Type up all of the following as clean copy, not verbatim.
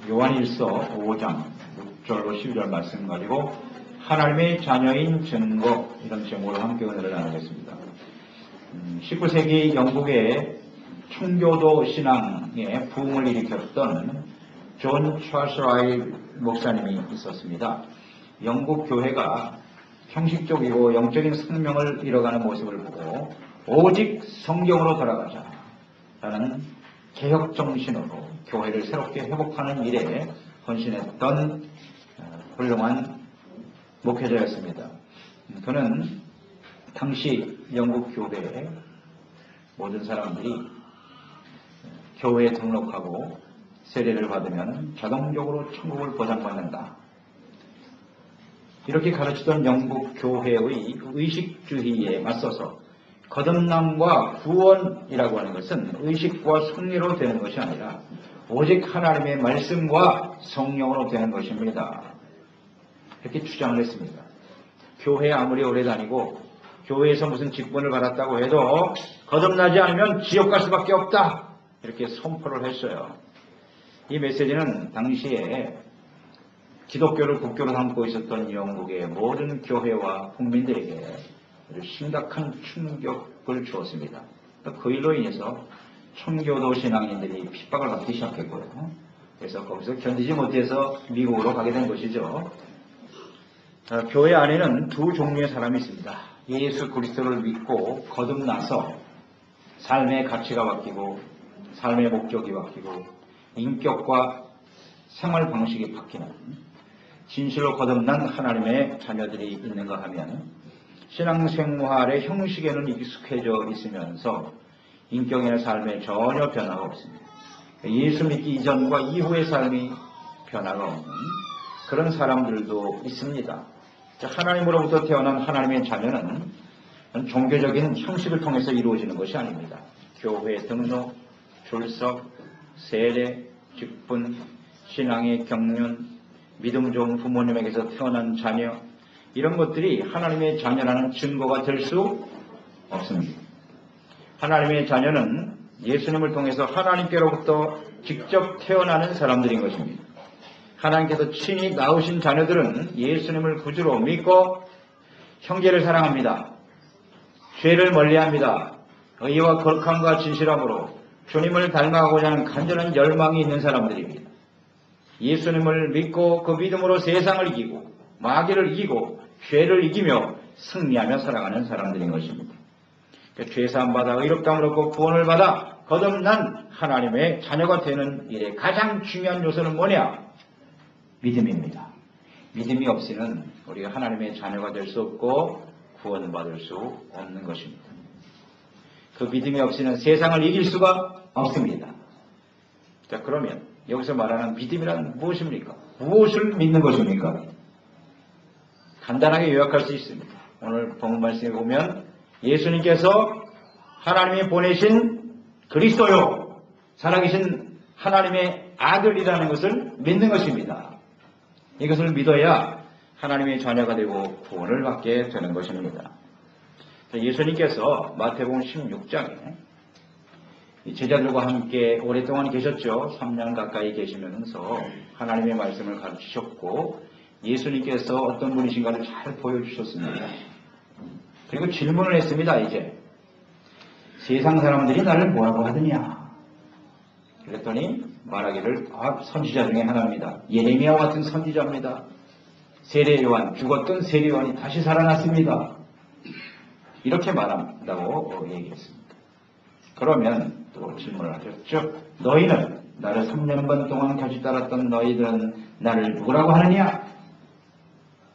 요한일서 5장 6절로 12절 말씀 가지고 하나님의 자녀인 증거, 이런 제목으로 함께 은혜를 나누겠습니다. 19세기 영국의 청교도 신앙에 부흥을 일으켰던 존 찰스 라일 목사님이 있었습니다. 영국 교회가 형식적이고 영적인 생명을 잃어가는 모습을 보고 오직 성경으로 돌아가자라는 개혁 정신으로 교회를 새롭게 회복하는 일에 헌신했던 훌륭한 목회자였습니다. 그는 당시 영국 교회의 모든 사람들이 교회에 등록하고 세례를 받으면 자동적으로 천국을 보장받는다, 이렇게 가르치던 영국 교회의 의식주의에 맞서서 거듭남과 구원이라고 하는 것은 의식과 섭리로 되는 것이 아니라 오직 하나님의 말씀과 성령으로 되는 것입니다, 이렇게 주장을 했습니다. 교회에 아무리 오래 다니고 교회에서 무슨 직분을 받았다고 해도 거듭나지 않으면 지옥 갈 수밖에 없다, 이렇게 선포를 했어요. 이 메시지는 당시에 기독교를 국교로 삼고 있었던 영국의 모든 교회와 국민들에게 아주 심각한 충격을 주었습니다. 그 일로 인해서 청교도 신앙인들이 핍박을 받기 시작했고요. 그래서 거기서 견디지 못해서 미국으로 가게 된 것이죠. 교회 안에는 두 종류의 사람이 있습니다. 예수 그리스도를 믿고 거듭나서 삶의 가치가 바뀌고 삶의 목적이 바뀌고 인격과 생활 방식이 바뀌는 진실로 거듭난 하나님의 자녀들이 있는가 하면 신앙생활의 형식에는 익숙해져 있으면서 인격이나 삶에 전혀 변화가 없습니다. 예수 믿기 이전과 이후의 삶이 변화가 없는 그런 사람들도 있습니다. 하나님으로부터 태어난 하나님의 자녀는 종교적인 형식을 통해서 이루어지는 것이 아닙니다. 교회 등록, 출석, 세례, 직분, 신앙의 경륜, 믿음 좋은 부모님에게서 태어난 자녀, 이런 것들이 하나님의 자녀라는 증거가 될 수 없습니다. 하나님의 자녀는 예수님을 통해서 하나님께로부터 직접 태어나는 사람들인 것입니다. 하나님께서 친히 낳으신 자녀들은 예수님을 구주로 믿고 형제를 사랑합니다. 죄를 멀리합니다. 의와 거룩함과 진실함으로 주님을 닮아가고자 하는 간절한 열망이 있는 사람들입니다. 예수님을 믿고 그 믿음으로 세상을 이기고 마귀를 이기고 죄를 이기며 승리하며 살아가는 사람들인 것입니다. 죄사함 받아 의롭다함을 얻고 구원을 받아 거듭난 하나님의 자녀가 되는 일에 가장 중요한 요소는 뭐냐? 믿음입니다. 믿음이 없이는 우리가 하나님의 자녀가 될 수 없고 구원받을 수 없는 것입니다. 그 믿음이 없이는 세상을 이길 수가 없습니다. 자, 그러면 여기서 말하는 믿음이란 무엇입니까? 무엇을 믿는 것입니까? 간단하게 요약할 수 있습니다. 오늘 본문 말씀에 보면 예수님께서 하나님이 보내신 그리스도요, 살아계신 하나님의 아들이라는 것을 믿는 것입니다. 이것을 믿어야 하나님의 자녀가 되고 구원을 받게 되는 것입니다. 예수님께서 마태복음 16장에 제자들과 함께 오랫동안 계셨죠. 3년 가까이 계시면서 하나님의 말씀을 가르치셨고 예수님께서 어떤 분이신가를 잘 보여주셨습니다. 그리고 질문을 했습니다. 이제 세상 사람들이 나를 뭐라고 하느냐? 그랬더니 말하기를 선지자 중에 하나입니다. 예레미야와 같은 선지자입니다. 세례 요한, 죽었던 세례 요한이 다시 살아났습니다. 이렇게 말한다고 얘기했습니다. 그러면 또 질문을 하셨죠. 너희는 나를 3년 반 동안 같이 따랐던 너희들은 나를 누구라고 하느냐?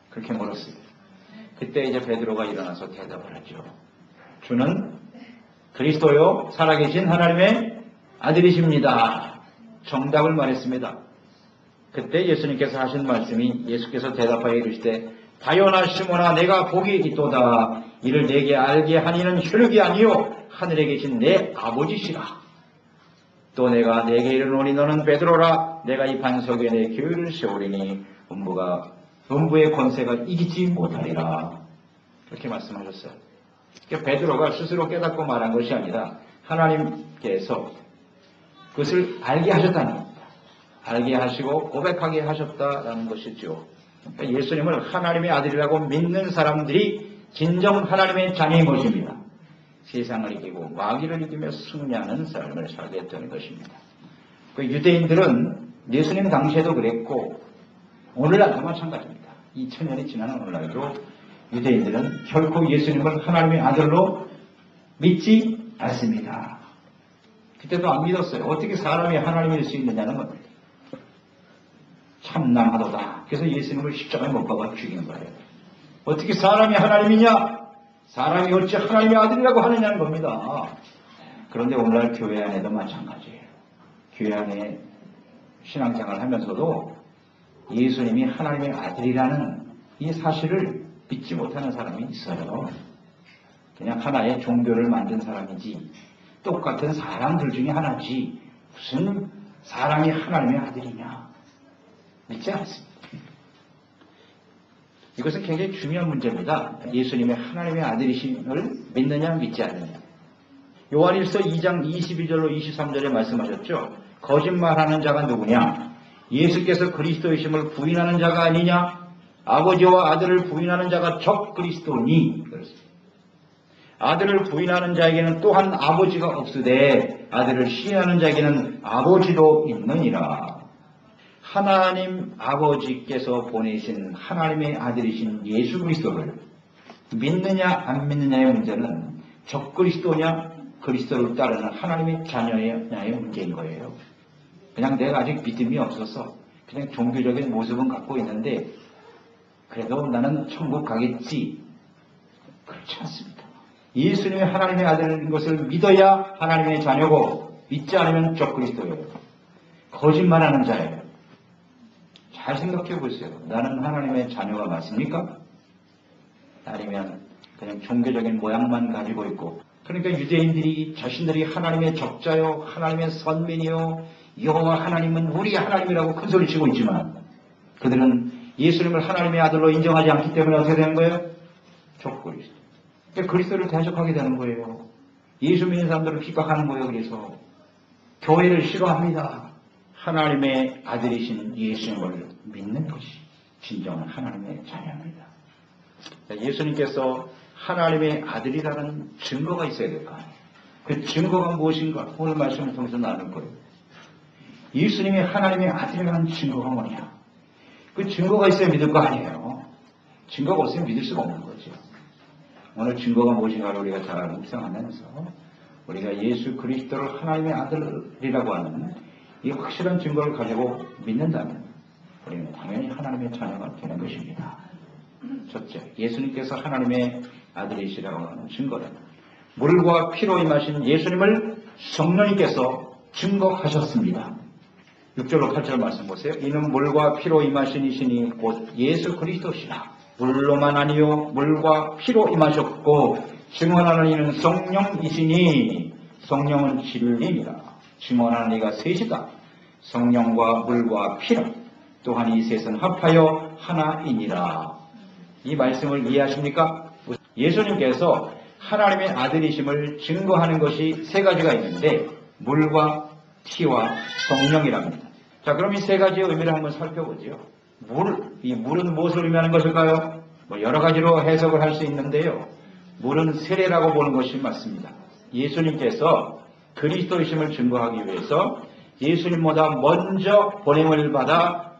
그렇게 물었습니다. 그때 이제 베드로가 일어나서 대답을 하죠. 주는 그리스도요 살아계신 하나님의 아들이십니다. 정답을 말했습니다. 그때 예수님께서 하신 말씀이 예수께서 대답하여 이르시되 다요나 시몬아 내가 복이 있도다. 이를 내게 알게 하니는 혈육이 아니요 하늘에 계신 내 아버지시라. 또 내가 내게 이르노니 너는 베드로라. 내가 이 반석 위에 내 교회를 세우리니 음부의 권세가 이기지 못하리라. 그렇게 말씀하셨어요. 그러니까 베드로가 스스로 깨닫고 말한 것이 아니라 하나님께서 그것을 알게 하셨다는 겁니다. 알게 하시고 고백하게 하셨다라는 것이죠. 그러니까 예수님을 하나님의 아들이라고 믿는 사람들이 진정 하나님의 자녀인 것입니다. 세상을 이기고 마귀를 이기며 승리하는 삶을 살게 했다는 것입니다. 그 유대인들은 예수님 당시에도 그랬고 오늘날도 마찬가지입니다. 2000년이 지난 오늘날도 유대인들은 결코 예수님을 하나님의 아들로 믿지 않습니다. 그때도 안 믿었어요. 어떻게 사람이 하나님일 수 있느냐는 겁니다. 참남하도다. 그래서 예수님을 십자가에 못 박아 죽인 거예요. 어떻게 사람이 하나님이냐? 사람이 어찌 하나님의 아들이라고 하느냐는 겁니다. 그런데 오늘날 교회 안에도 마찬가지예요. 교회 안에 신앙생활을 하면서도 예수님이 하나님의 아들이라는 이 사실을 믿지 못하는 사람이 있어요. 그냥 하나의 종교를 만든 사람이지 똑같은 사람들 중에 하나지 무슨 사람이 하나님의 아들이냐 믿지 않습니다. 이것은 굉장히 중요한 문제입니다. 예수님의 하나님의 아들이심을 믿느냐 믿지 않느냐. 요한일서 2장 22절로 23절에 말씀하셨죠. 거짓말하는 자가 누구냐? 예수께서 그리스도이심을 부인하는 자가 아니냐? 아버지와 아들을 부인하는 자가 적 그리스도니. 그렇습니다. 아들을 부인하는 자에게는 또한 아버지가 없으되 아들을 시인하는 자에게는 아버지도 있느니라. 하나님 아버지께서 보내신 하나님의 아들이신 예수 그리스도를 믿느냐 안 믿느냐의 문제는 적 그리스도냐 그리스도를 따르는 하나님의 자녀냐의 문제인 거예요. 그냥 내가 아직 믿음이 없어서 그냥 종교적인 모습은 갖고 있는데 그래도 나는 천국 가겠지. 그렇지 않습니다. 예수님이 하나님의 아들인 것을 믿어야 하나님의 자녀고 믿지 않으면 적 그리스도예요. 거짓말하는 자예요. 잘 생각해 보세요. 나는 하나님의 자녀가 맞습니까? 아니면 그냥 종교적인 모양만 가지고 있고. 그러니까 유대인들이 자신들이 하나님의 적자요, 하나님의 선민이요, 여호와 하나님은 우리 하나님이라고 큰소리치고 있지만 그들은 예수님을 하나님의 아들로 인정하지 않기 때문에 어떻게 되는 거예요? 적 그리스도. 그러니까 그리스도를 대적하게 되는 거예요. 예수 믿는 사람들을 핍박하는 거예요. 그래서 교회를 싫어합니다. 하나님의 아들이신 예수님을 믿는 것이 진정한 하나님의 자녀입니다. 예수님께서 하나님의 아들이라는 증거가 있어야 될 거 아니에요. 그 증거가 무엇인가 오늘 말씀을 통해서 나눌 거예요. 예수님이 하나님의 아들이라는 증거가 뭐냐? 그 증거가 있어야 믿을 거 아니에요. 증거가 없으면 믿을 수가 없는 거죠. 오늘 증거가 무엇인가를 우리가 잘 묵상하면서 우리가 예수 그리스도를 하나님의 아들이라고 하는 이 확실한 증거를 가지고 믿는다면 우리는 당연히 하나님의 자녀가 되는 것입니다. 첫째, 예수님께서 하나님의 아들이시라고 하는 증거는 물과 피로 임하신 예수님을 성령님께서 증거하셨습니다. 6절로 8절 말씀 보세요. 이는 물과 피로 임하신 이시니 곧 예수 그리스도시라. 물로만 아니요 물과 피로 임하셨고 증언하는 이는 성령이시니 성령은 진리니라. 증언하는 이가 셋이다. 성령과 물과 피라. 또한 이 셋은 합하여 하나이니라. 이 말씀을 이해하십니까? 예수님께서 하나님의 아들이심을 증거하는 것이 세 가지가 있는데 물과 피와 성령이랍니다. 자, 그럼 이 세 가지의 의미를 한번 살펴보죠. 이 물은 무엇을 의미하는 것일까요? 여러 가지로 해석을 할 수 있는데요. 물은 세례라고 보는 것이 맞습니다. 예수님께서 그리스도이심을 증거하기 위해서 예수님보다 먼저 보냄을 받아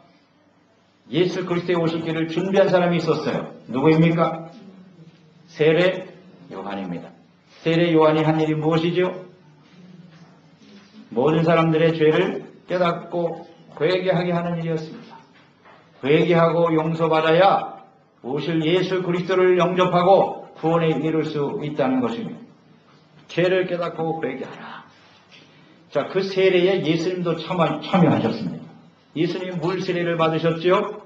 예수 그리스도에 오실 길을 준비한 사람이 있었어요. 누구입니까? 세례 요한입니다. 세례 요한이 한 일이 무엇이죠? 모든 사람들의 죄를 깨닫고 회개하게 하는 일이었습니다. 회개하고 용서받아야 오실 예수 그리스도를 영접하고 구원에 이룰 수 있다는 것입니다. 죄를 깨닫고 회개하라. 자, 그 세례에 예수님도 참여하셨습니다. 예수님이 물 세례를 받으셨죠?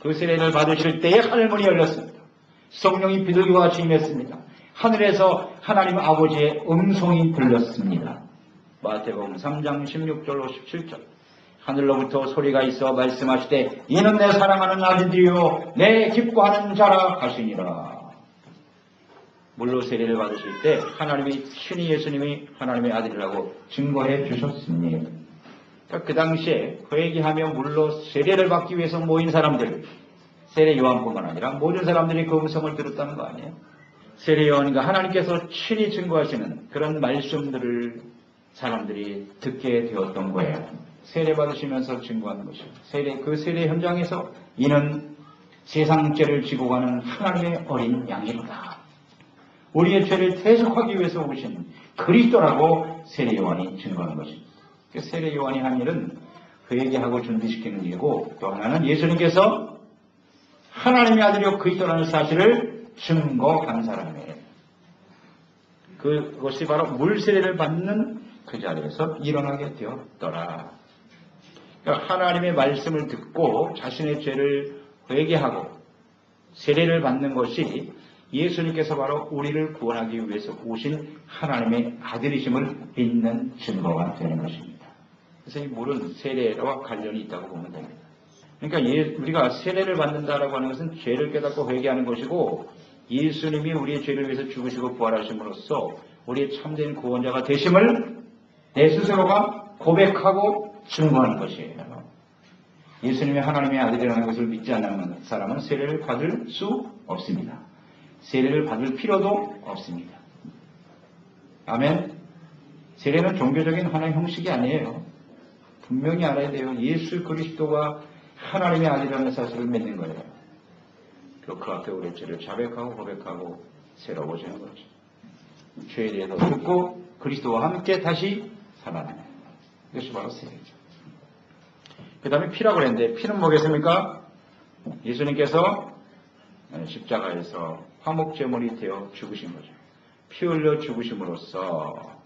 그 세례를 받으실 때에 하늘문이 열렸습니다. 성령이 비둘기와 같이 임했습니다. 하늘에서 하나님 아버지의 음성이 들렸습니다. 마태복음 3장 16절로 17절. 하늘로부터 소리가 있어 말씀하시되 이는 내 사랑하는 아들이요 내 기뻐하는 자라 하시니라. 물로 세례를 받으실 때 하나님이 친히 예수님이 하나님의 아들이라고 증거해 주셨습니다. 그러니까 그 당시에 회개하며 물로 세례를 받기 위해서 모인 사람들, 세례 요한뿐만 아니라 모든 사람들이 그 음성을 들었다는 거 아니에요? 세례 요한과 하나님께서 친히 증거하시는 그런 말씀들을 사람들이 듣게 되었던 거예요. 세례 받으시면서 증거하는 것이요. 그 세례 현장에서 이는 세상 죄를 지고 가는 하나님의 어린 양이로다. 우리의 죄를 대속하기 위해서 오신 그리스도라고 세례 요한이 증거하는 것입니다. 세례 요한이 한 일은 회개하고 준비시키는 일이고, 또 하나는 예수님께서 하나님의 아들이요 그리스도라는 사실을 증거한 사람이에요. 그것이 바로 물세례를 받는 그 자리에서 일어나게 되었더라. 그러니까 하나님의 말씀을 듣고 자신의 죄를 회개하고 세례를 받는 것이 예수님께서 바로 우리를 구원하기 위해서 오신 하나님의 아들이심을 믿는 증거가 되는 것입니다. 그래서 이 물은 세례와 관련이 있다고 보면 됩니다. 그러니까 우리가 세례를 받는다라고 하는 것은 죄를 깨닫고 회개하는 것이고, 예수님이 우리의 죄를 위해서 죽으시고 부활하심으로써 우리의 참된 구원자가 되심을 내 스스로가 고백하고 증거하는 것이에요. 예수님이 하나님의 아들이라는 것을 믿지 않는 사람은 세례를 받을 수 없습니다. 세례를 받을 필요도 없습니다. 아멘. 세례는 종교적인 하나의 형식이 아니에요. 분명히 알아야 돼요. 예수 그리스도가 하나님의 아들이라는 사실을 믿는 거예요. 그리고 그 앞에 우리의 죄를 자백하고 고백하고 새로워지는 거죠. 죄에 대해서 듣고 그리스도와 함께 다시 살아나는 거예요. 이것이 바로 세례죠. 그 다음에 피라고 그랬는데, 피는 뭐겠습니까? 예수님께서 십자가에서 화목제물이 되어 죽으신 거죠. 피 흘려 죽으심으로써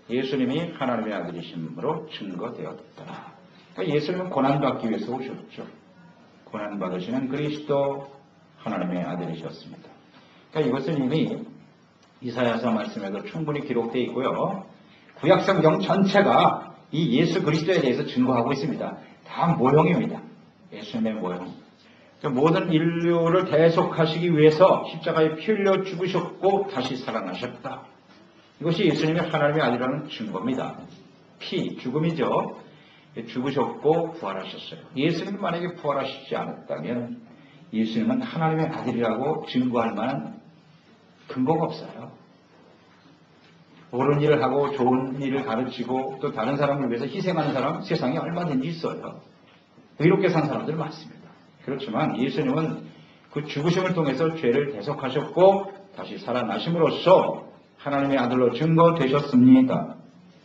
예수님이 하나님의 아들이심으로 증거되었다. 그러니까 예수님은 고난받기 위해서 오셨죠. 고난받으시는 그리스도 하나님의 아들이셨습니다. 그러니까 이것은 이미 이사야서 말씀에도 충분히 기록되어 있고요. 구약성경 전체가 이 예수 그리스도에 대해서 증거하고 있습니다. 다 모형입니다. 예수님의 모형. 모든 인류를 대속하시기 위해서 십자가에 피 흘려 죽으셨고 다시 살아나셨다. 이것이 예수님의 하나님의 아들이라는 증거입니다. 피, 죽음이죠. 죽으셨고 부활하셨어요. 예수님이 만약에 부활하시지 않았다면 예수님은 하나님의 아들이라고 증거할 만한 근거가 없어요. 옳은 일을 하고 좋은 일을 가르치고 또 다른 사람을 위해서 희생하는 사람 세상에 얼마든지 있어요. 의롭게 산 사람들 많습니다. 그렇지만 예수님은 그 죽으심을 통해서 죄를 대속하셨고 다시 살아나심으로써 하나님의 아들로 증거되셨습니다.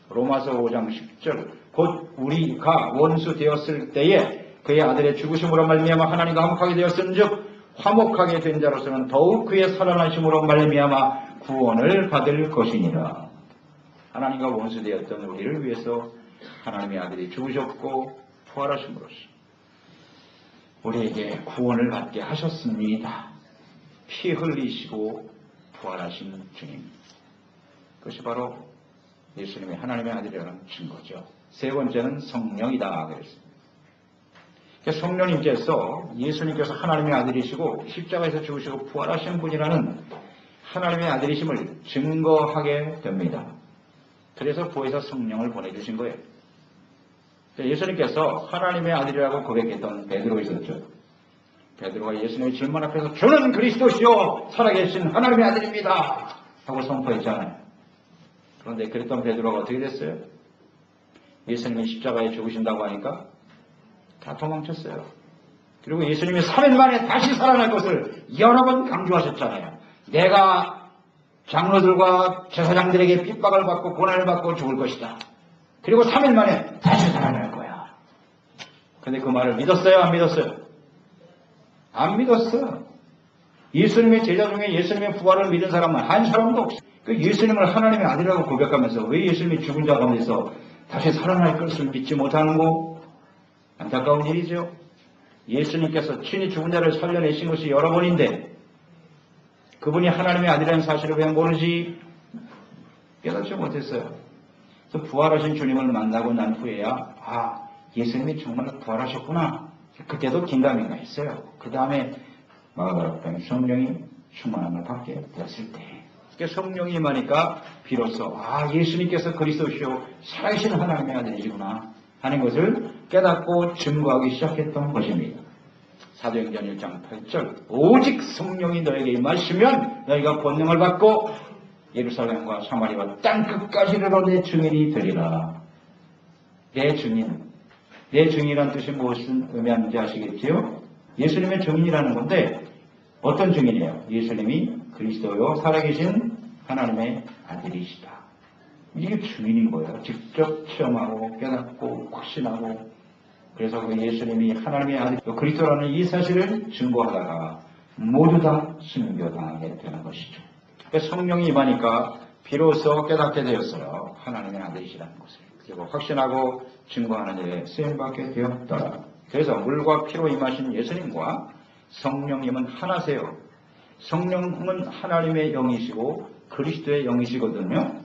로마서 5장 10절 곧 우리가 원수 되었을 때에 그의 아들의 죽으심으로 말미암아 하나님과 화목하게 되었은즉 화목하게 된 자로서는 더욱 그의 살아나심으로 말미암아 구원을 받을 것이니라. 하나님과 원수 되었던 우리를 위해서 하나님의 아들이 죽으셨고 부활하심으로써 우리에게 구원을 받게 하셨습니다. 피 흘리시고 부활하신 주님. 그것이 바로 예수님의 하나님의 아들이라는 증거죠. 세 번째는 성령이다 그랬습니다. 성령님께서 예수님께서 하나님의 아들이시고 십자가에서 죽으시고 부활하신 분이라는 하나님의 아들이심을 증거하게 됩니다. 그래서 부에서 성령을 보내주신 거예요. 예수님께서 하나님의 아들이라고 고백했던 베드로 있었죠. 베드로가 예수님의 질문 앞에서 주는 그리스도시요 살아계신 하나님의 아들입니다 하고 선포했잖아요. 그런데 그랬던 베드로가 어떻게 됐어요? 예수님이 십자가에 죽으신다고 하니까 다 도망쳤어요. 그리고 예수님이 3일 만에 다시 살아날 것을 여러 번 강조하셨잖아요. 내가 장로들과 제사장들에게 핍박을 받고 고난을 받고 죽을 것이다. 그리고 3일 만에 다시 살아날 거야. 근데 그 말을 믿었어요? 안 믿었어요? 안 믿었어요. 예수님의 제자 중에 예수님의 부활을 믿은 사람은 한 사람도 없어요. 그 예수님을 하나님의 아들이라고 고백하면서 왜 예수님이 죽은 자 가운데서 다시 살아날 것을 믿지 못하는 거? 안타까운 일이죠. 예수님께서 친히 죽은 자를 살려내신 것이 여러 번인데 그분이 하나님의 아들이라는 사실을 왜 모르지? 깨닫지 못했어요. 그래서 부활하신 주님을 만나고 난 후에야 예수님이 정말로 부활하셨구나. 그때도 긴가민가 했어요. 그 다음에 마가다락방에 성령이 충만함을 받게 되었을 때 성령이 임하니까 비로소 예수님께서 그리스도시요 살아계신 하나님의 아들이구나. 하는 것을 깨닫고 증거하기 시작했던 것입니다. 사도행전 1장 8절 오직 성령이 너에게 임하시면 너희가 권능을 받고 예루살렘과 사마리아와 땅끝까지 이르러 내 증인이 되리라. 내 증인. 내 증인이라는 뜻이 무엇을 의미하는지 아시겠지요? 예수님의 증인이라는 건데 어떤 증인이에요? 예수님이 그리스도요 살아계신 하나님의 아들이시다. 이게 증인인 거예요. 직접 체험하고 깨닫고 확신하고 그래서 그 예수님이 하나님의 아들 그리스도라는 이 사실을 증거하다가 모두 다 순교당하게 되는 것이죠. 성령이 임하니까 비로소 깨닫게 되었어요. 하나님의 아들이시라는 것을. 그리고 확신하고 증거하는 일에 쓰임받게 되었다. 그래서 물과 피로 임하신 예수님과 성령님은 하나세요. 성령은 하나님의 영이시고 그리스도의 영이시거든요.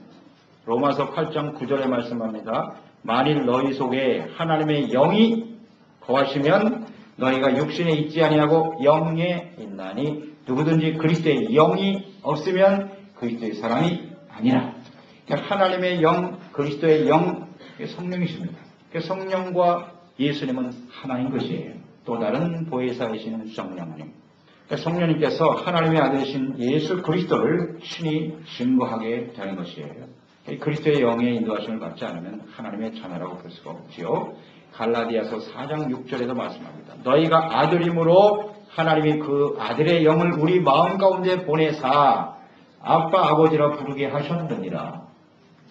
로마서 8장 9절에 말씀합니다. 만일 너희 속에 하나님의 영이 거하시면 너희가 육신에 있지 아니하고 영에 있나니 누구든지 그리스도의 영이 없으면 그리스도의 사람이 아니라. 그러니까 하나님의 영, 그리스도의 영, 성령이십니다. 그러니까 성령과 예수님은 하나인 것이에요. 또 다른 보혜사이신 성령님. 그러니까 성령님께서 하나님의 아들이신 예수 그리스도를 친히 증거하게 되는 것이에요. 그리스도의 영의 인도하심을 받지 않으면 하나님의 자녀라고 볼 수가 없지요. 갈라디아서 4장 6절에도 말씀합니다. 너희가 아들임으로 하나님이 그 아들의 영을 우리 마음 가운데 보내사 아빠 아버지라 부르게 하셨느니라.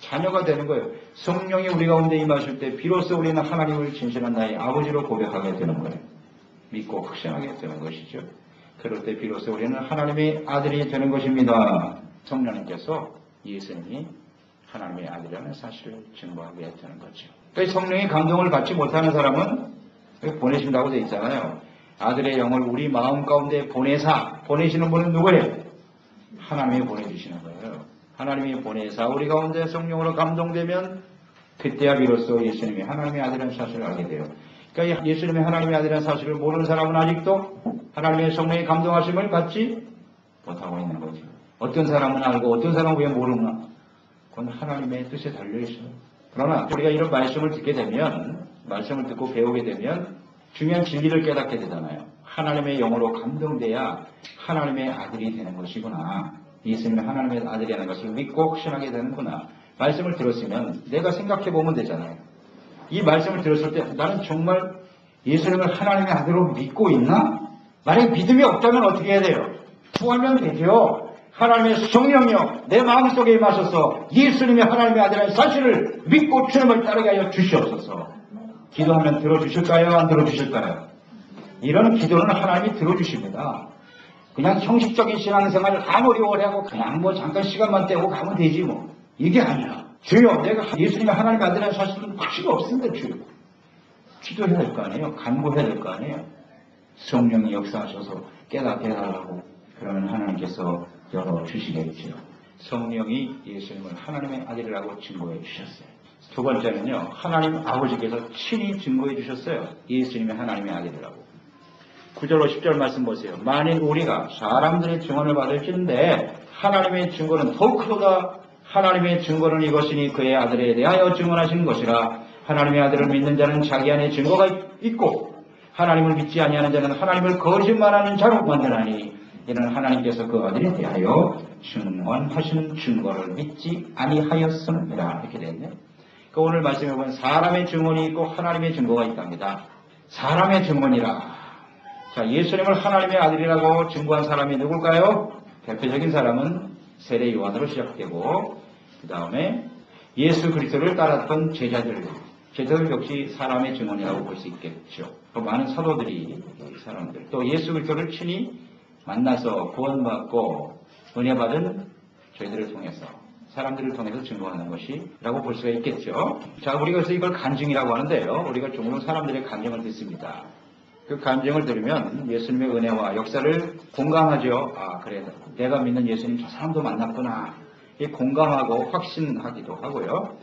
자녀가 되는 거예요. 성령이 우리 가운데 임하실 때 비로소 우리는 하나님을 진실한 나의 아버지로 고백하게 되는 거예요. 믿고 확신하게 되는 것이죠. 그럴 때 비로소 우리는 하나님의 아들이 되는 것입니다. 성령님께서 예수님이 하나님의 아들이라는 사실을 증거하게 되는 거죠. 그러니까 성령의 감동을 받지 못하는 사람은 보내신다고 되어 있잖아요. 아들의 영을 우리 마음 가운데 보내사. 보내시는 분은 누구예요? 하나님이 보내주시는 거예요. 하나님이 보내사 우리 가운데 성령으로 감동되면 그때야 비로소 예수님이 하나님의 아들이라는 사실을 알게 돼요. 그러니까 예수님이 하나님의 아들이라는 사실을 모르는 사람은 아직도 하나님의 성령의 감동하심을 받지 못하고 있는 거죠. 어떤 사람은 알고 어떤 사람은 왜 모르나? 그건 하나님의 뜻에 달려있어요. 그러나 우리가 이런 말씀을 듣게 되면, 말씀을 듣고 배우게 되면 중요한 진리를 깨닫게 되잖아요. 하나님의 영으로 감동돼야 하나님의 아들이 되는 것이구나. 예수님이 하나님의 아들이라는 것을 믿고 확신하게 되는구나. 말씀을 들었으면 내가 생각해 보면 되잖아요. 이 말씀을 들었을 때 나는 정말 예수님을 하나님의 아들로 믿고 있나? 만약에 믿음이 없다면 어떻게 해야 돼요? 구하면 되죠. 하나님의 성령이여 내 마음속에 임하셔서 예수님이 하나님의 아들이라는 사실을 믿고 주님을 따르게 하여 주시옵소서. 기도하면 들어주실까요? 안 들어주실까요? 이런 기도는 하나님이 들어주십니다. 그냥 형식적인 신앙생활을 아무리 오래 하고 그냥 잠깐 시간만 떼고 가면 되지 뭐. 이게 아니라 주여 내가 예수님의 하나님의 아들이라는 사실은 확신이 없습니다. 주여. 기도해야 될 거 아니에요. 간구해야 될 거 아니에요. 성령이 역사하셔서 깨닫게 해달라고 그러면 하나님께서 열어주시겠지요. 성령이 예수님을 하나님의 아들이라고 증거해 주셨어요. 두 번째는요. 하나님 아버지께서 친히 증거해 주셨어요. 예수님이 하나님의 아들이라고. 9절로 10절 말씀 보세요. 만일 우리가 사람들의 증언을 받을진데 하나님의 증거는 더욱 크도다. 하나님의 증거는 이것이니 그의 아들에 대하여 증언하신 것이라. 하나님의 아들을 믿는 자는 자기 안에 증거가 있고 하나님을 믿지 아니하는 자는 하나님을 거짓말하는 자로 만드나니 이는 하나님께서 그 아들에 대하여 증언하신 증거를 믿지 아니하였습니다. 이렇게 되어 있네요. 그러니까 오늘 말씀해 보면 사람의 증언이 있고 하나님의 증거가 있답니다. 사람의 증언이라. 자, 예수님을 하나님의 아들이라고 증거한 사람이 누굴까요? 대표적인 사람은 세례 요한으로 시작되고 그 다음에 예수 그리스도를 따랐던 제자들 역시 사람의 증언이라고 볼 수 있겠죠. 또 많은 사도들이 사람들 또 예수 그리스도를 친히 만나서 구원받고 은혜 받은 저희들을 통해서 사람들을 통해서 증거하는 것이라고 볼 수가 있겠죠. 자, 우리가 그래서 이걸 간증이라고 하는데요. 우리가 종종 사람들의 간증을 듣습니다. 그 간증을 들으면 예수님의 은혜와 역사를 공감하죠. 아, 그래. 내가 믿는 예수님 저 사람도 만났구나. 공감하고 확신하기도 하고요.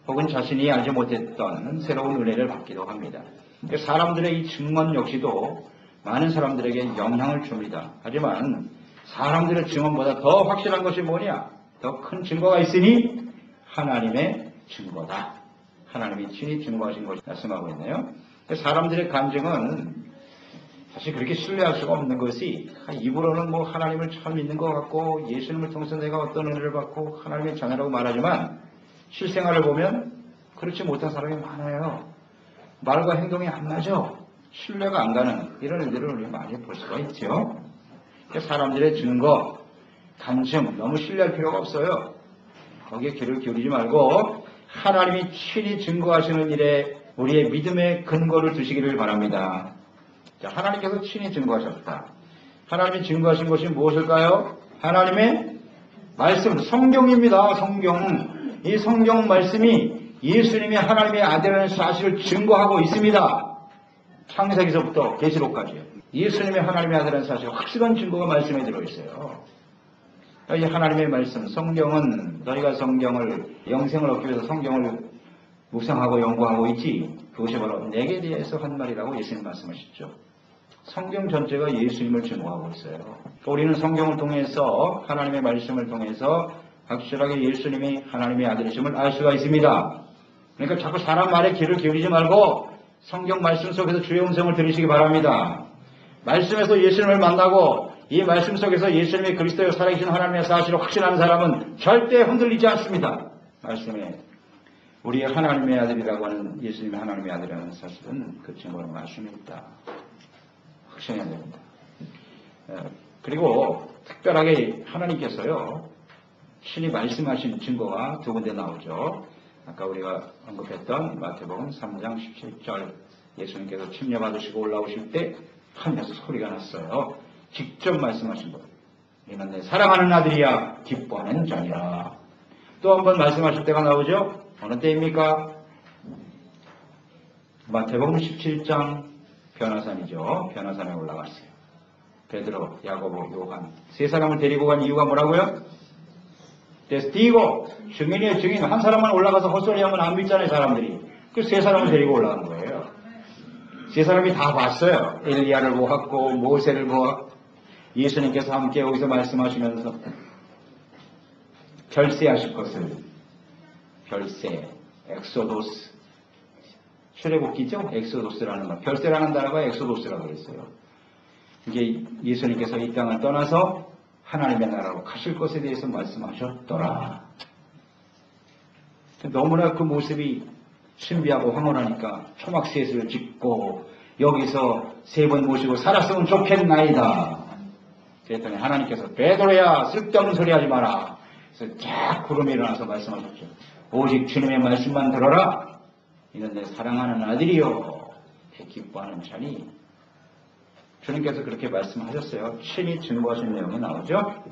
혹은 자신이 알지 못했던 새로운 은혜를 받기도 합니다. 사람들의 이 증언 역시도 많은 사람들에게 영향을 줍니다. 하지만 사람들의 증언보다 더 확실한 것이 뭐냐? 더 큰 증거가 있으니 하나님의 증거다. 하나님이 친히 증거하신 것을 말씀하고 있네요. 사람들의 간증은 사실 그렇게 신뢰할 수가 없는 것이 입으로는 뭐 하나님을 참 믿는 것 같고 예수님을 통해서 내가 어떤 은혜를 받고 하나님의 자녀라고 말하지만 실생활을 보면 그렇지 못한 사람이 많아요. 말과 행동이 안 맞아. 신뢰가 안 가는 이런 일들을 우리 많이 볼 수가 있죠. 사람들의 증거, 간증 너무 신뢰할 필요가 없어요. 거기에 귀를 기울이지 말고 하나님이 친히 증거하시는 일에 우리의 믿음의 근거를 두시기를 바랍니다. 자, 하나님께서 친히 증거하셨다. 하나님이 증거하신 것이 무엇일까요? 하나님의 말씀, 성경입니다. 성경. 이 성경 말씀이 예수님이 하나님의 아들이라는 사실을 증거하고 있습니다. 창세기서부터 계시록까지요. 예수님이 하나님의 아들이라는 사실 확실한 증거가 말씀에 들어있어요. 이 하나님의 말씀, 성경은 너희가 성경을 영생을 얻기 위해서 성경을 묵상하고 연구하고 있지 그것이 바로 내게 대해서 한 말이라고 예수님 말씀하셨죠. 성경 전체가 예수님을 증거하고 있어요. 우리는 성경을 통해서 하나님의 말씀을 통해서 확실하게 예수님이 하나님의 아들이심을 알 수가 있습니다. 그러니까 자꾸 사람 말에 귀를 기울이지 말고 성경 말씀 속에서 주의 음성을 들으시기 바랍니다. 말씀에서 예수님을 만나고 이 말씀 속에서 예수님이 그리스도의 살아계신 하나님의 사실을 확신하는 사람은 절대 흔들리지 않습니다. 말씀에 우리의 하나님의 아들이라고 하는 예수님의 하나님의 아들이라는 사실은 그 증거는 말씀에 있다. 확신해야 됩니다. 그리고 특별하게 하나님께서요 신이 말씀하신 증거가 두 군데 나오죠. 아까 우리가 언급했던 마태복음 3장 17절 예수님께서 침례받으시고 올라오실 때 하늘에서 소리가 났어요. 직접 말씀하신 것. 이는 내 사랑하는 아들이야 기뻐하는 자니라. 또 한 번 말씀하실 때가 나오죠. 어느 때입니까? 마태복음 17장 변화산이죠. 변화산에 올라갔어요. 베드로, 야고보, 요한 세 사람을 데리고 간 이유가 뭐라고요? 테스티고 증인이에요. 증인. 한 사람만 올라가서 헛소리하면 안 믿잖아요. 사람들이. 그 세 사람을 데리고 올라간 거예요. 세 사람이 다 봤어요. 엘리야를 보았고 모세를 보았고 예수님께서 함께 여기서 말씀하시면서 결세하실 것을 결세, 엑소도스 출애굽기죠? 엑소도스라는 말. 결세라는 단어가 엑소도스라고 했어요. 이게 예수님께서 이 땅을 떠나서 하나님의 나라로 가실 것에 대해서 말씀하셨더라. 너무나 그 모습이 신비하고 황홀하니까 초막셋을 짓고 여기서 세 번 모시고 살았으면 좋겠나이다. 그랬더니 하나님께서 베드로야 쓸데없는 소리 하지 마라. 그래서 쫙 구름이 일어나서 말씀하셨죠. 오직 주님의 말씀만 들어라. 이는 내 사랑하는 아들이요 기뻐하는 자니. 주님께서 그렇게 말씀하셨어요. 친히 증거하신 내용이 나오죠.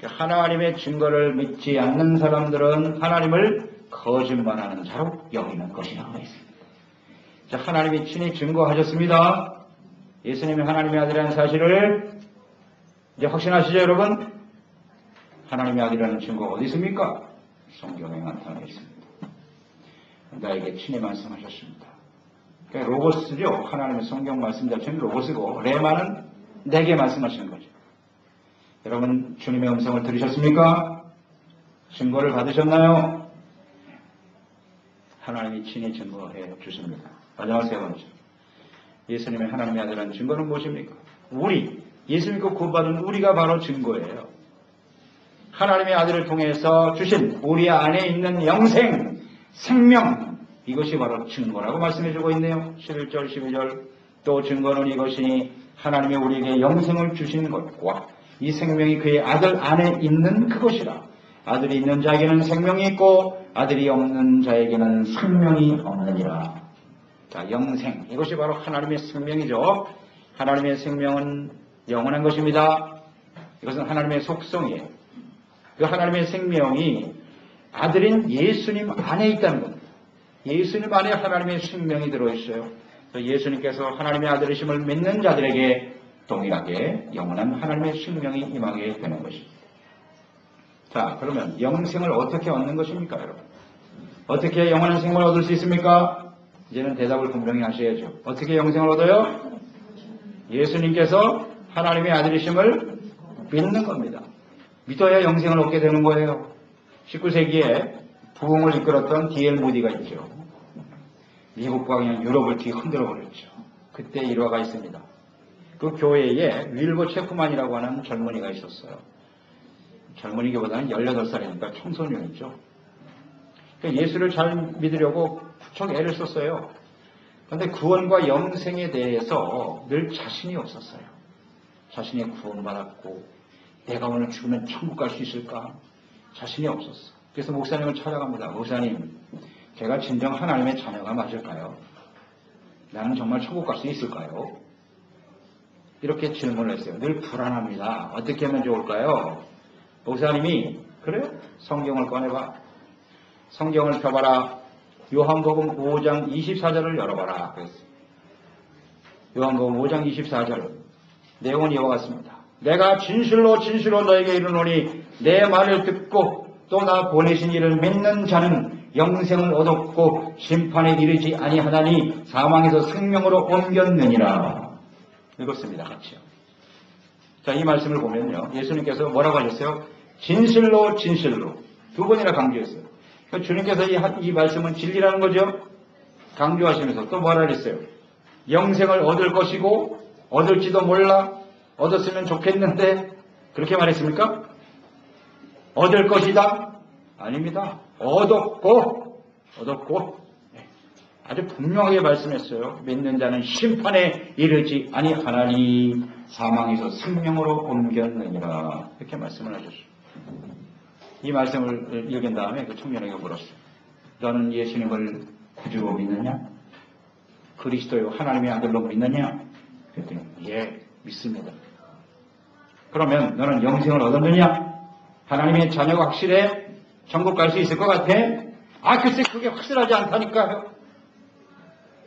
하나님의 증거를 믿지 않는 사람들은 하나님을 거짓말하는 자로 여기는 것이라고 했습니다. 자, 하나님이 친히 증거하셨습니다. 예수님이 하나님의 아들이라는 사실을 이제 확신하시죠, 여러분? 하나님의 아들이라는 증거가 어디 있습니까? 성경에 나타나 있습니다. 나에게 친히 말씀하셨습니다. 그러니까 로고스죠. 하나님의 성경 말씀 자체는 로고스고 레마는 내게 말씀하시는 거죠. 여러분 주님의 음성을 들으셨습니까? 증거를 받으셨나요? 하나님이 친히 증거해 주십니다. 마지막 세 번째. 예수님의 하나님의 아들이라는 증거는 무엇입니까? 우리, 예수 믿고 구원받은 우리가 바로 증거예요. 하나님의 아들을 통해서 주신 우리 안에 있는 영생, 생명, 이것이 바로 증거라고 말씀해주고 있네요. 11절, 12절. 또 증거는 이것이니 하나님이 우리에게 영생을 주신 것과 이 생명이 그의 아들 안에 있는 그것이라. 아들이 있는 자에게는 생명이 있고 아들이 없는 자에게는 생명이 없느니라. 자, 영생. 이것이 바로 하나님의 생명이죠. 하나님의 생명은 영원한 것입니다. 이것은 하나님의 속성이에요. 그 하나님의 생명이 아들인 예수님 안에 있다는 겁니다. 예수님 안에 하나님의 생명이 들어있어요. 예수님께서 하나님의 아들이심을 믿는 자들에게 동일하게 영원한 하나님의 생명이 임하게 되는 것입니다. 자, 그러면 영생을 어떻게 얻는 것입니까, 여러분? 어떻게 영원한 생명을 얻을 수 있습니까? 이제는 대답을 분명히 하셔야죠. 어떻게 영생을 얻어요? 예수님께서 하나님의 아들이심을 믿는 겁니다. 믿어야 영생을 얻게 되는 거예요. 19세기에 부흥을 이끌었던 D.L. 무디가 있죠. 미국과 그냥 유럽을 뒤흔들어 버렸죠. 그때 일화가 있습니다. 그 교회에 윌버 체프만이라고 하는 젊은이가 있었어요. 젊은이기보다는 18살이니까 청소년이죠. 그러니까 예수를 잘 믿으려고 부쩍 애를 썼어요. 그런데 구원과 영생에 대해서 늘 자신이 없었어요. 자신이 구원받았고 내가 오늘 죽으면 천국 갈 수 있을까? 자신이 없었어. 그래서 목사님을 찾아갑니다. 목사님, 제가 진정 하나님의 자녀가 맞을까요? 나는 정말 천국 갈 수 있을까요? 이렇게 질문을 했어요. 늘 불안합니다. 어떻게 하면 좋을까요? 목사님이 그래요? 성경을 꺼내봐. 성경을 펴봐라. 요한복음 5장 24절을 열어봐라. 그랬어요. 요한복음 5장 24절. 내용은 이와 같습니다. 내가 진실로 진실로 너에게 이르노니 내 말을 듣고 또 나 보내신 이를 믿는 자는 영생을 얻었고 심판에 이르지 아니하나니 사망에서 생명으로 옮겼느니라. 읽었습니다. 같이요. 자, 이 말씀을 보면요. 예수님께서 뭐라고 하셨어요? 진실로 진실로. 두 번이나 강조했어요. 그러니까 주님께서 이 말씀은 진리라는 거죠. 강조하시면서 또 뭐라 그랬어요? 영생을 얻을 것이고 얻을지도 몰라. 얻었으면 좋겠는데 그렇게 말했습니까? 얻을 것이다? 아닙니다. 얻었고 네. 아주 분명하게 말씀했어요. 믿는 자는 심판에 이르지 아니하나니 사망에서 생명으로 옮겼느니라. 이렇게 말씀을 하셨어요. 이 말씀을 읽은 다음에 그 청년에게 물었어요. 너는 예수님을 구주로 믿느냐? 그리스도요 하나님의 아들로 믿느냐? 그랬더니 예, 믿습니다. 그러면 너는 영생을 얻었느냐? 하나님의 자녀가 확실해? 천국 갈 수 있을 것 같아? 글쎄 그게 확실하지 않다니까요.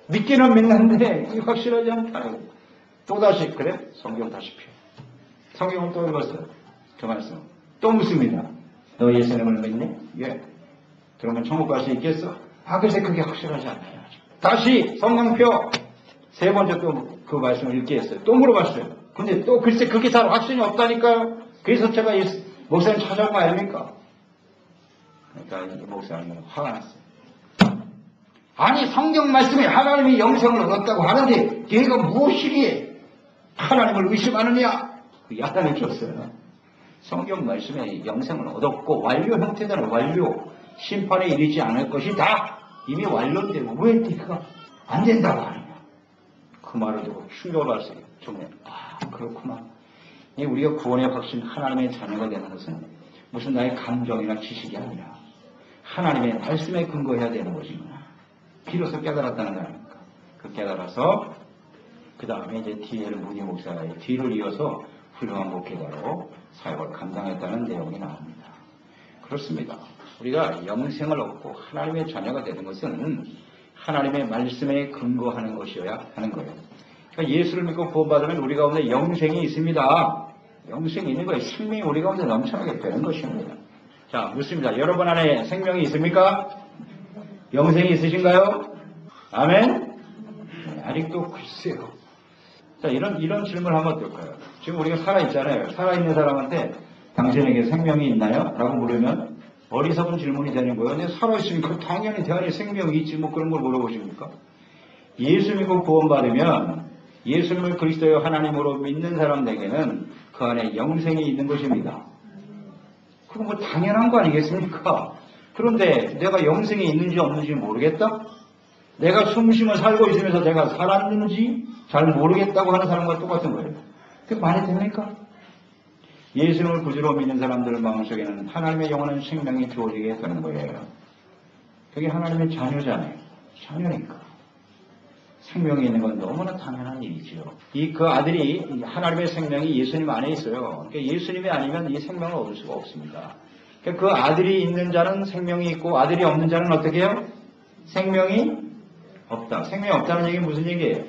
믿기는 믿는데 이게 확실하지 않다요. 또다시 그래? 성경 다시 펴. 성경을 또 읽었어요. 그 말씀. 또 묻습니다. 너 예수님을 믿니? 예. 그러면 천국 갈 수 있겠어? 글쎄 그게 확실하지 않아요. 다시 성경 펴. 세 번째 또 그 말씀을 읽게 했어요. 또 물어봤어요. 근데 또 글쎄 그게 잘 확신이 없다니까요. 그래서 제가 목사님 찾아온 거 아닙니까? 그러니까 이 목사님은 화가 났어요. 아니 성경 말씀에 하나님이 영생을 얻었다고 하는데 얘가 무엇이기에 하나님을 의심하느냐? 야단을 줬어요. 성경 말씀에 영생을 얻었고 완료 형태대로 완료 심판에 이르지 않을 것이다. 이미 완료되고 왜 네가 안 된다고 하느냐? 그 말을 듣고 충격을 받았어요. 정말 그렇구나. 우리가 구원의 확신 하나님의 자녀가 되는 것은 무슨 나의 감정이나 지식이 아니라 하나님의 말씀에 근거해야 되는 것이구나. 비로소 깨달았다는 거 아닙니까? 그 깨달아서 그 다음에 이제 뒤에를 무디 목사의 뒤를 이어서 훌륭한 목회자로 사역을 감당했다는 내용이 나옵니다. 그렇습니다. 우리가 영생을 얻고 하나님의 자녀가 되는 것은 하나님의 말씀에 근거하는 것이어야 하는 거예요. 그러니까 예수를 믿고 구원받으면 우리 가운데 영생이 있습니다. 영생이 있는 거예요. 생명이 우리 가운데 넘쳐나게 되는 것입니다. 자, 묻습니다. 여러분 안에 생명이 있습니까? 영생이 있으신가요? 아멘? 네, 아직도 글쎄요. 자, 이런 질문을 하면 어떨까요? 지금 우리가 살아있잖아요. 살아있는 사람한테 당신에게 생명이 있나요? 라고 물으면 어리석은 질문이 되는 거예요. 근데 살아있으니까 당연히 대안에 생명이 있지 뭐 그런 걸 물어보십니까? 예수 믿고 구원받으면 예수님을 그리스도의 하나님으로 믿는 사람에게는 그 안에 영생이 있는 것입니다. 그건 뭐 당연한 거 아니겠습니까? 그런데 내가 영생이 있는지 없는지 모르겠다? 내가 숨쉬며 살고 있으면서 내가 살았는지 잘 모르겠다고 하는 사람과 똑같은 거예요. 그게 말이 됩니까? 예수님을 구주로 믿는 사람들 마음속에는 하나님의 영원한 생명이 주어지게 되는 거예요. 그게 하나님의 자녀잖아요. 자녀니까. 생명이 있는 건 너무나 당연한 일이죠. 그 아들이 하나님의 생명이 예수님 안에 있어요. 그러니까 예수님이 아니면 이 생명을 얻을 수가 없습니다. 그러니까 그 아들이 있는 자는 생명이 있고 아들이 없는 자는 어떻게 해요? 생명이 없다. 생명이 없다는 얘기는 무슨 얘기예요?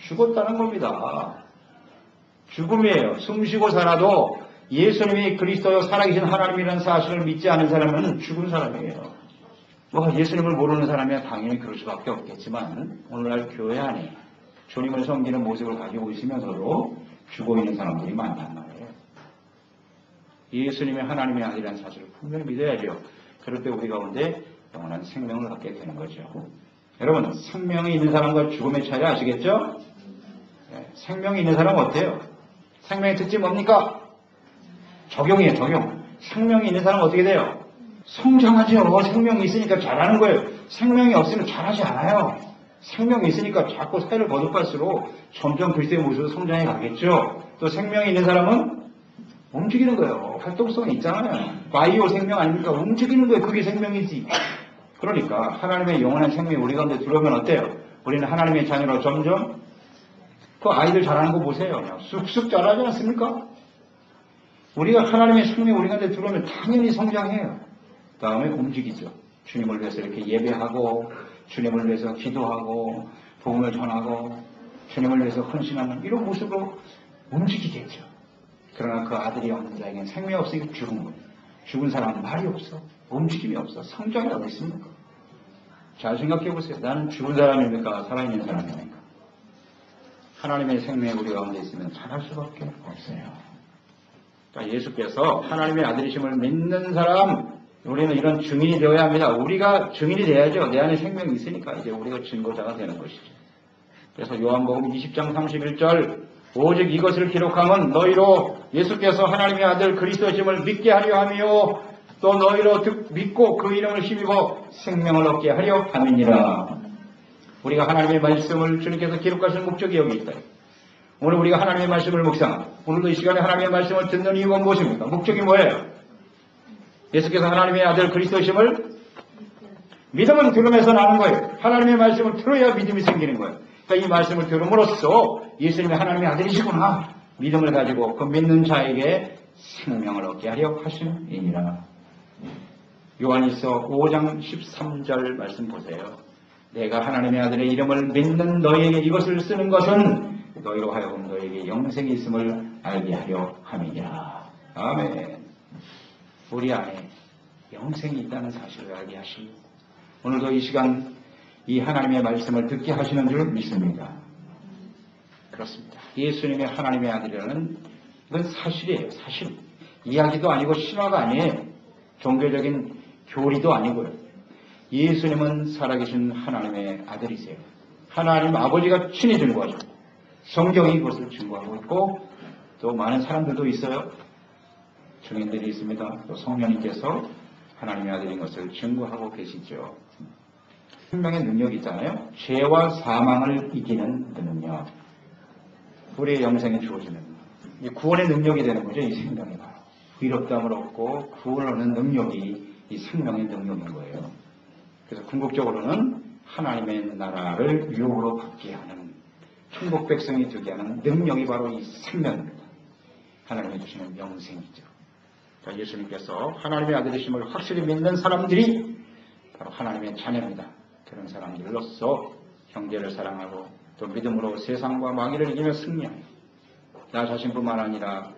죽었다는 겁니다. 죽음이에요. 숨쉬고 살아도 예수님이 그리스도요 살아계신 하나님이라는 사실을 믿지 않은 사람은 죽은 사람이에요. 예수님을 모르는 사람이야 당연히 그럴 수밖에 없겠지만 오늘날 교회 안에 주님을 섬기는 모습을 가지고 있으면서도 죽어있는 사람들이 많단 말이에요. 예수님이 하나님의 아들이라는 사실을 분명히 믿어야죠. 그럴 때 우리 가운데 영원한 생명을 갖게 되는 거죠. 여러분, 생명이 있는 사람과 죽음의 차이 아시겠죠? 네, 생명이 있는 사람은 어때요? 생명의 특징이 뭡니까? 적용이에요, 적용. 생명이 있는 사람은 어떻게 돼요? 성장하죠. 생명이 있으니까 잘하는 거예요. 생명이 없으면 잘하지 않아요. 생명이 있으니까 자꾸 살을 거듭할수록 점점 그리스도의 모습으로 성장해 가겠죠. 또 생명이 있는 사람은 움직이는 거예요. 활동성이 있잖아요. 바이오 생명 아닙니까? 움직이는 거예요. 그게 생명이지. 그러니까 하나님의 영원한 생명이 우리 가운데 들어오면 어때요? 우리는 하나님의 자녀로 점점 그 아이들 잘하는 거 보세요. 그냥 쑥쑥 자라지 않습니까? 우리가 하나님의 생명이 우리 가운데 들어오면 당연히 성장해요. 다음에 움직이죠. 주님을 위해서 이렇게 예배하고 주님을 위해서 기도하고 복음을 전하고 주님을 위해서 헌신하는 이런 모습으로 움직이겠죠. 그러나 그 아들이 없는 자에게는 생명이 없으니까 죽은 거예요. 죽은 사람은 말이 없어. 움직임이 없어. 성장이 어디 있습니까? 잘 생각해 보세요. 나는 죽은 사람입니까? 살아있는 사람입니까? 하나님의 생명이 우리 가운데 있으면 잘할 수밖에 없어요. 그러니까 예수께서 하나님의 아들이심을 믿는 사람, 우리는 이런 증인이 되어야 합니다. 우리가 증인이 돼야죠. 내 안에 생명이 있으니까 이제 우리가 증거자가 되는 것이죠. 그래서 요한복음 20장 31절 오직 이것을 기록함은 너희로 예수께서 하나님의 아들 그리스도심을 믿게 하려 하며 또 너희로 믿고 그 이름을 힘입어 생명을 얻게 하려 함이니라. 우리가 하나님의 말씀을 주님께서 기록하시는 목적이 여기 있다. 오늘 우리가 하나님의 말씀을 묵상하고 오늘도 이 시간에 하나님의 말씀을 듣는 이유가 무엇입니까? 목적이 뭐예요? 예수께서 하나님의 아들 그리스도심을 믿음은 들음에서 나는 거예요. 하나님의 말씀을 들어야 믿음이 생기는 거예요. 그러니까 이 말씀을 들음으로써 예수님이 하나님의 아들이시구나 믿음을 가지고 그 믿는 자에게 생명을 얻게 하려 하심이니라. 요한일서 5장 13절 말씀 보세요. 내가 하나님의 아들의 이름을 믿는 너희에게 이것을 쓰는 것은 너희로 하여금 너희에게 영생이 있음을 알게 하려 함이니라. 아멘. 우리 안에 영생이 있다는 사실을 알게 하시고 오늘도 이 시간 이 하나님의 말씀을 듣게 하시는 줄 믿습니다. 그렇습니다. 예수님의 하나님의 아들이라는 이건 사실이에요. 사실. 이야기도 아니고 신화가 아니에요. 종교적인 교리도 아니고요. 예수님은 살아계신 하나님의 아들이세요. 하나님 아버지가 친히 증거하죠. 성경이 그것을 증거하고 있고 또 많은 사람들도 있어요. 증인들이 있습니다. 또 성령님께서 하나님의 아들인 것을 증거하고 계시죠. 생명의 능력이 있잖아요. 죄와 사망을 이기는 능력. 우리의 영생이 주어지는 구원의 능력이 되는 거죠. 이 생명이 바로. 의롭다함을 얻고 구원을 얻는 능력이 이 생명의 능력인 거예요. 그래서 궁극적으로는 하나님의 나라를 유업으로 받게 하는 천국 백성이 되게 하는 능력이 바로 이 생명입니다. 하나님이 주시는 영생이죠. 그러니까 예수님께서 하나님의 아들이심을 확실히 믿는 사람들이 바로 하나님의 자녀입니다. 그런 사람들로서 형제를 사랑하고 또 믿음으로 세상과 마귀를 이기며 승리하여 나 자신뿐만 아니라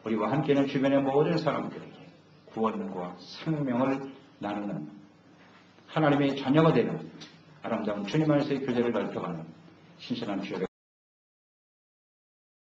우리와 함께하는 주변의 모든 사람들에게 구원과 생명을 나누는 하나님의 자녀가 되는 아름다운 주님 안에서의 교제를 넓혀가는 신실한 주여